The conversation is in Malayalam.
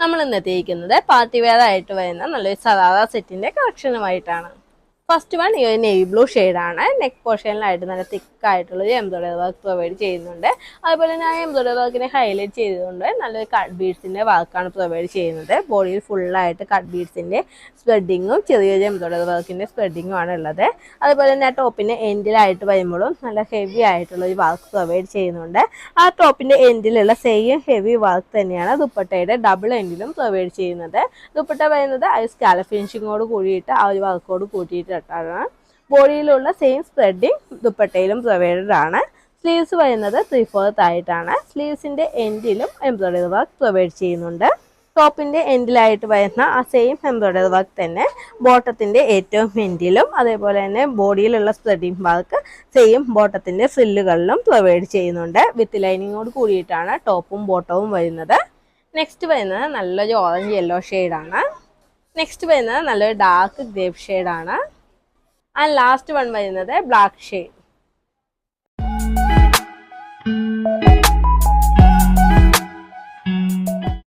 നമ്മൾ ഇന്ന് എത്തിയിരിക്കുന്നത് പാർട്ടി വെയർ ആയിട്ട് വരുന്ന നല്ലൊരു സറാറ സെറ്റിന്റെ കളക്ഷനുമായിട്ടാണ്. ഫസ്റ്റ് വൺ ഈ ഒരു നെവി ബ്ലൂ ഷെയ്ഡാണ്. നെക്ക് പോർഷനിലായിട്ട് നല്ല തിക്കായിട്ടുള്ളൊരു എംബ്രോയിഡറി വർക്ക് പ്രൊവൈഡ് ചെയ്യുന്നുണ്ട്. അതുപോലെ തന്നെ ആ എംബ്രോയിഡറി വർക്കിനെ ഹൈലൈറ്റ് ചെയ്തുകൊണ്ട് നല്ലൊരു കട്ട് ബീഡ്സിന്റെ വർക്കാണ് പ്രൊവൈഡ് ചെയ്യുന്നത്. ബോഡിയിൽ ഫുള്ളായിട്ട് കട്ട് ബീഡ്സിന്റെ സ്പ്രെഡിങ്ങും ചെറിയൊരു എംബ്രോയിഡറി വർക്കിന്റെ സ്പ്രെഡിങ്ങും ആണ് ഉള്ളത്. അതുപോലെ തന്നെ ആ ടോപ്പിന്റെ എൻഡിലായിട്ട് വരുമ്പോഴും നല്ല ഹെവി ആയിട്ടുള്ള ഒരു വർക്ക് പ്രൊവൈഡ് ചെയ്യുന്നുണ്ട്. ആ ടോപ്പിന്റെ എൻഡിലുള്ള സെയിം ഹെവി വർക്ക് തന്നെയാണ് ദുപ്പട്ടയുടെ ഡബിൾ എൻഡിലും പ്രൊവൈഡ് ചെയ്യുന്നത്. ദുപ്പട്ട വരുന്നത് ആ സ്കാലപ്പ് ഫിനിഷിങ്ങോട് കൂടിയിട്ട് ആ ഒരു വർക്കോട് കൂട്ടിയിട്ടാണ്. ബോഡിയിലുള്ള സെയിം സ്പ്രെഡിങ് ദുപ്പട്ടയിലും പ്രൊവൈഡഡ് ആണ്. സ്ലീവ്സ് വരുന്നത് 3/4 ആയിട്ടാണ്. സ്ലീവ്സിന്റെ എൻഡിലും എംബ്രോയിഡറി വർക്ക് പ്രൊവൈഡ് ചെയ്യുന്നുണ്ട്. ടോപ്പിന്റെ എൻഡിലായിട്ട് വരുന്ന ആ സെയിം എംബ്രോയിഡറി വർക്ക് തന്നെ ബോട്ടത്തിന്റെ ഏറ്റവും എൻഡിലും അതേപോലെ തന്നെ ബോഡിയിലുള്ള സ്പ്രെഡിങ് വർക്ക് സെയിം ബോട്ടത്തിന്റെ ഫ്രില്ലുകളിലും പ്രൊവൈഡ് ചെയ്യുന്നുണ്ട്. വിത്ത് ലൈനിങ്ങോട് കൂടിയിട്ടാണ് ടോപ്പും ബോട്ടവും വരുന്നത്. നെക്സ്റ്റ് വരുന്നത് നല്ലൊരു ഓറഞ്ച് യെല്ലോ ഷെയ്ഡാണ്. നെക്സ്റ്റ് വരുന്നത് നല്ലൊരു ഡാർക്ക് ഗ്രേപ്പ് ഷെയ്ഡാണ്. ആൻഡ് ലാസ്റ്റ് വൺ വരുന്നത് ബ്ലാക്ക് ഷെയ്ഡ്.